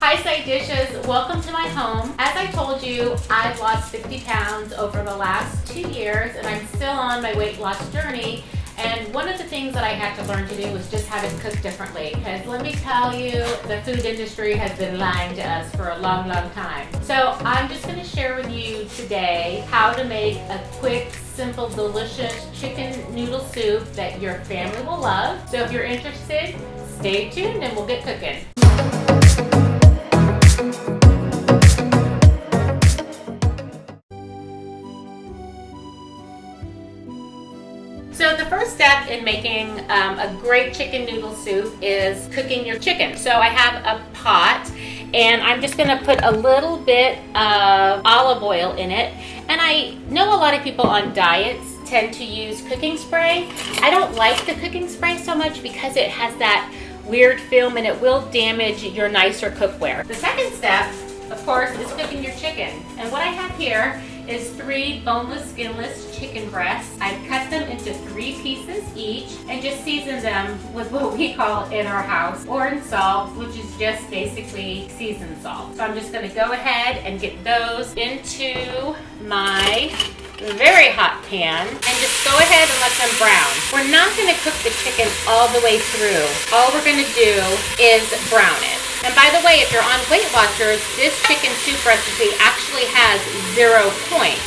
Hi Side Dishes, welcome to my home. As I told you, I've lost 50 pounds over the last 2 years and I'm still on my weight loss journey. And one of the things that I had to learn to do was just how to cook differently. Because let me tell you, the food industry has been lying to us for a long, long time. So I'm just going to share with you today how to make a quick, simple, delicious chicken noodle soup that your family will love. So if you're interested, stay tuned and we'll get cooking. So the first step in making a great chicken noodle soup is cooking your chicken. So I have a pot and I'm just gonna put a little bit of olive oil in it. And I know a lot of people on diets tend to use cooking spray. I don't like the cooking spray so much because it has that weird film and it will damage your nicer cookware. The second step, of course, is cooking your chicken. And what I have here is 3 boneless, skinless chicken breasts. I've cut them into 3 pieces each and just seasoned them with what we call in our house orange salt, which is just basically seasoned salt. So I'm just gonna go ahead and get those into my very hot pan and just go ahead and let them brown. We're not gonna cook the chicken all the way through. All we're gonna do is brown it. And by the way, if you're on Weight Watchers, this chicken soup recipe actually has 0 points.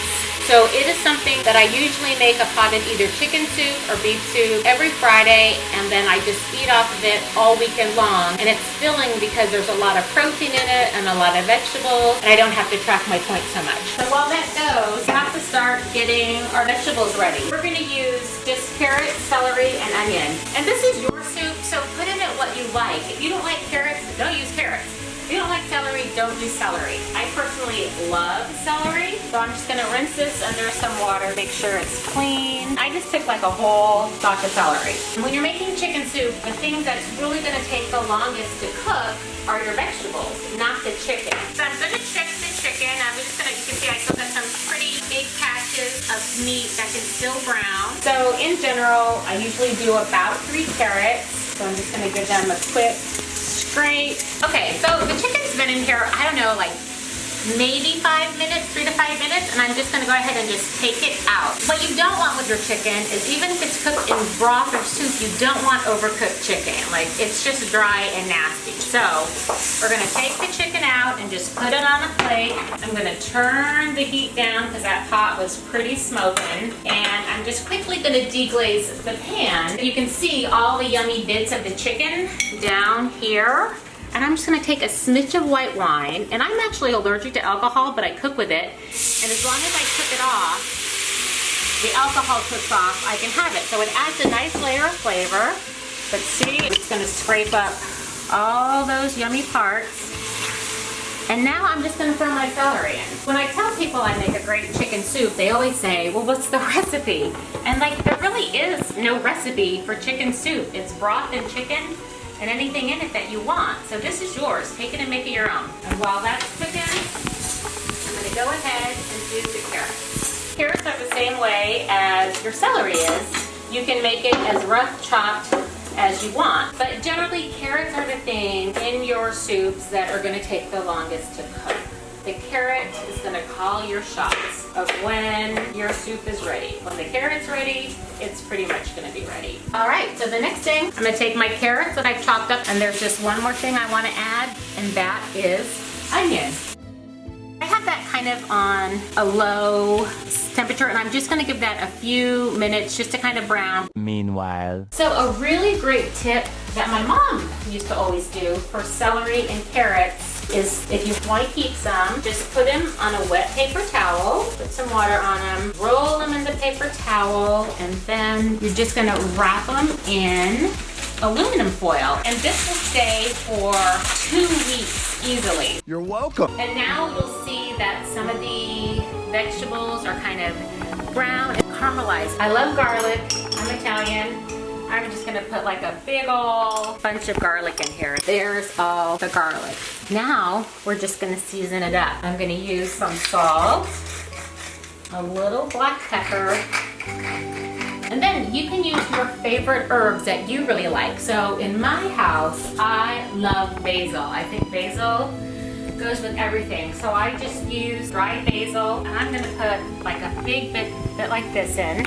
So it is something that I usually make a pot of either chicken soup or beef soup every Friday, and then I just eat off of it all weekend long. And it's filling because there's a lot of protein in it and a lot of vegetables, and I don't have to track my points so much. So while that goes, we have to start getting our vegetables ready. We're gonna use just carrots, celery, and onion. And this is your soup, so put in it what you like. If you don't like carrots, don't use carrots. If you don't like celery, don't do celery. I personally love celery, so I'm just gonna rinse this under some water, make sure it's clean. I just took like a whole stalk of celery. When you're making chicken soup, the thing that's really gonna take the longest to cook are your vegetables, not the chicken. So I'm gonna check the chicken. You can see I still got some pretty big patches of meat that can still brown. So in general, I usually do about 3 carrots. So I'm just gonna give them a quick scrape. Okay, so the chicken's been in here, I don't know, like maybe 5 minutes, 3 to 5 minutes, and I'm just gonna go ahead and just take it out. What you don't want with your chicken is even if it's cooked in broth or soup, you don't want overcooked chicken. Like, it's just dry and nasty. So we're gonna take the chicken out and just put it on a plate. I'm gonna turn the heat down because that pot was pretty smoking, and I'm just quickly gonna deglaze the pan. You can see all the yummy bits of the chicken down here. And I'm just gonna take a smidge of white wine, and I'm actually allergic to alcohol, but I cook with it. And as long as I cook it off, the alcohol cooks off, I can have it. So it adds a nice layer of flavor. But see, it's gonna scrape up all those yummy parts. And now I'm just gonna throw my celery in. When I tell people I make a great chicken soup, they always say, well, what's the recipe? And like, there really is no recipe for chicken soup. It's broth and chicken and anything in it that you want. So this is yours. Take it and make it your own. And while that's cooking, I'm gonna go ahead and do the carrots. Carrots are the same way as your celery is. You can make it as rough chopped as you want. But generally, carrots are the thing in your soups that are gonna take the longest to cook. The carrot is gonna call your shots of when your soup is ready. When the carrot's ready, it's pretty much gonna be ready. All right, so the next thing, I'm gonna take my carrots that I've chopped up, and there's just one more thing I wanna add, and that is onion. I have that kind of on a low temperature, and I'm just gonna give that a few minutes just to kind of brown. Meanwhile. So a really great tip that my mom used to always do for celery and carrots is if you want to keep some, just put them on a wet paper towel, put some water on them, roll them in the paper towel, and then you're just gonna wrap them in aluminum foil. And this will stay for 2 weeks easily. You're welcome. And now you'll see that some of the vegetables are kind of brown and caramelized. I love garlic, I'm Italian. I'm just gonna put like a big ol' bunch of garlic in here. There's all the garlic. Now, we're just gonna season it up. I'm gonna use some salt, a little black pepper, and then you can use your favorite herbs that you really like. So in my house, I love basil. I think basil goes with everything. So I just use dried basil, and I'm gonna put like a big bit like this in.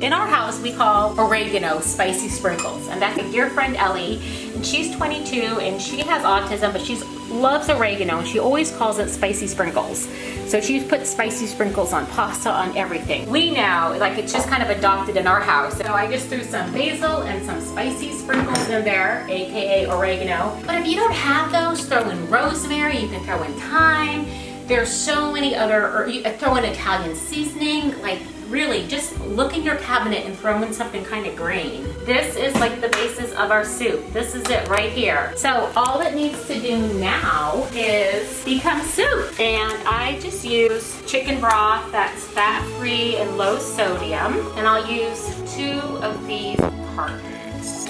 In our house, we call oregano spicy sprinkles, and that's a dear friend Ellie, and she's 22 and she has autism, but she loves oregano and she always calls it spicy sprinkles. So she's put spicy sprinkles on pasta, on everything. We now, like, it's just kind of adopted in our house. So I just threw some basil and some spicy sprinkles in there, aka oregano. But if you don't have those, throw in rosemary, you can throw in thyme. There's so many other, or you throw in Italian seasoning, like really just look in your cabinet and throw in something kind of green. This is like the basis of our soup. This is it right here. So all it needs to do now is become soup. And I just use chicken broth that's fat-free and low sodium. And I'll use 2 of these cartons.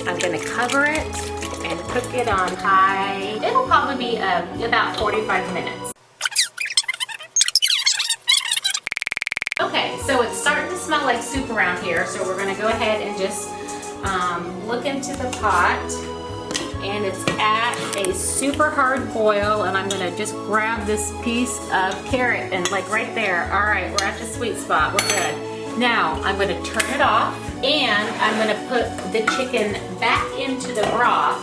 I'm gonna cover it and cook it on high. It'll probably be about 45 minutes. Okay, so it's starting to smell like soup around here, so we're gonna go ahead and just look into the pot, and it's at a super hard boil, and I'm gonna just grab this piece of carrot and like right there. All right, we're at the sweet spot, we're good. Now I'm gonna turn it off, and I'm gonna put the chicken back into the broth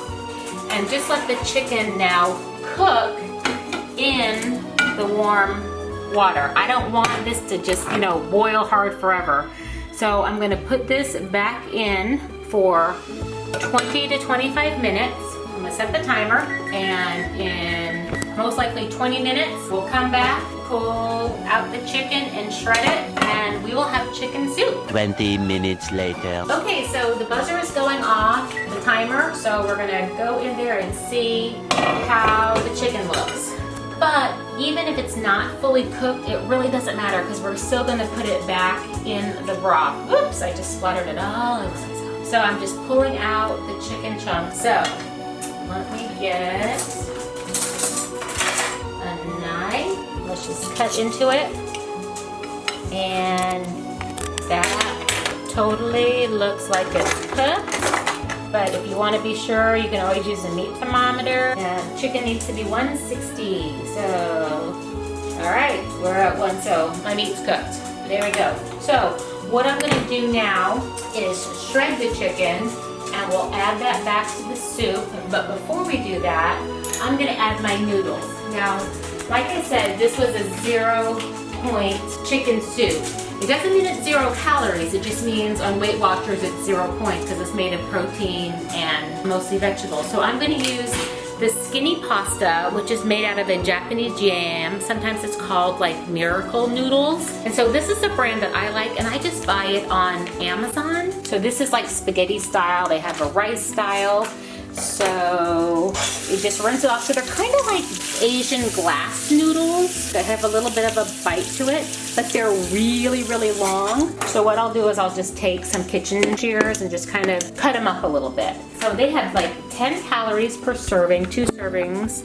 and just let the chicken now cook in the warm water. I don't want this to just, you know, boil hard forever. So I'm gonna put this back in for 20 to 25 minutes. I'm gonna set the timer, and in most likely 20 minutes, we'll come back, pull out the chicken and shred it, and we will have chicken soup. 20 minutes later. Okay, so the buzzer is going off, the timer, so we're gonna go in there and see how the chicken looks. But even if it's not fully cooked, it really doesn't matter because we're still gonna put it back in the broth. Whoops, I just splattered it all over myself. So I'm just pulling out the chicken chunks. So let me get a knife. Let's just cut into it. And that totally looks like it's cooked. But if you want to be sure, you can always use a meat thermometer. And chicken needs to be 160. So, all right, we're at 1. So my meat's cooked. There we go. So what I'm going to do now is shred the chicken, and we'll add that back to the soup. But before we do that, I'm going to add my noodles. Now, like I said, this was a 0-point chicken soup. It doesn't mean it's 0 calories, it just means on Weight Watchers it's 0 points because it's made of protein and mostly vegetables. So I'm going to use the skinny pasta, which is made out of a Japanese jam. Sometimes it's called like miracle noodles. And so this is a brand that I like, and I just buy it on Amazon. So this is like spaghetti style. They have a rice style. So it just rinse it off. So they're kind of like Asian glass noodles that have a little bit of a bite to it, but they're really, really long. So what I'll do is I'll just take some kitchen shears and just kind of cut them up a little bit. So they have like 10 calories per serving, 2 servings,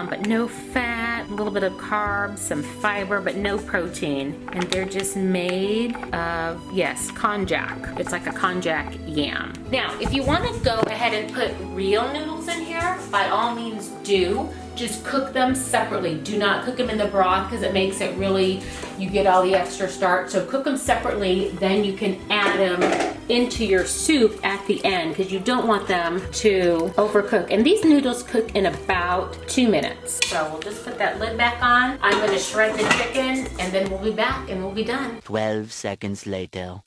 but no fat, a little bit of carbs, some fiber, but no protein. And they're just made of, yes, konjac. It's like a konjac yam. Now, if you want to go ahead and put real noodles in here, by all means do. Just cook them separately. Do not cook them in the broth because it makes it really, you get all the extra starch. So cook them separately, then you can add them into your soup at the end because you don't want them to overcook. And these noodles cook in about 2 minutes. So we'll just put that lid back on. I'm going to shred the chicken, and then we'll be back and we'll be done. 12 seconds later.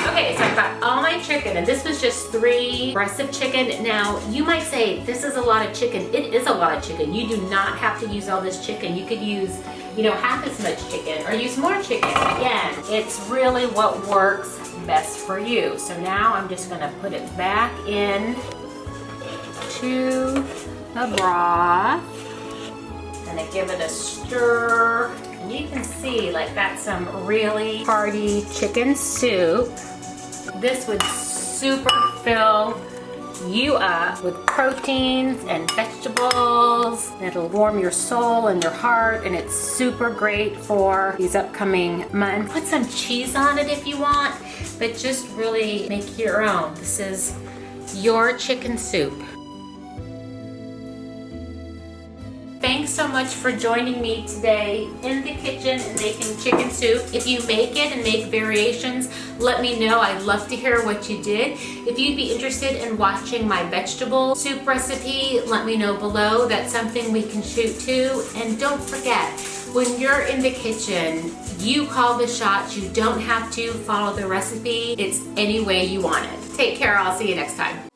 Okay, so I've got all my chicken, and this was just 3 breasts of chicken. Now, you might say, this is a lot of chicken. It is a lot of chicken. You do not have to use all this chicken. You could use, you know, half as much chicken or use more chicken. Again, it's really what works best for you. So now I'm just gonna put it back in to the broth. Gonna give it a stir. And you can see, like, that's some really hearty chicken soup. This would super fill you up with proteins and vegetables. It'll warm your soul and your heart, and it's super great for these upcoming months. Put some cheese on it if you want, but just really make your own. This is your chicken soup. Thanks so much for joining me today in the kitchen and making chicken soup. If you make it and make variations, let me know. I'd love to hear what you did. If you'd be interested in watching my vegetable soup recipe, let me know below. That's something we can shoot too. And don't forget, when you're in the kitchen, you call the shots. You don't have to follow the recipe. It's any way you want it. Take care. I'll see you next time.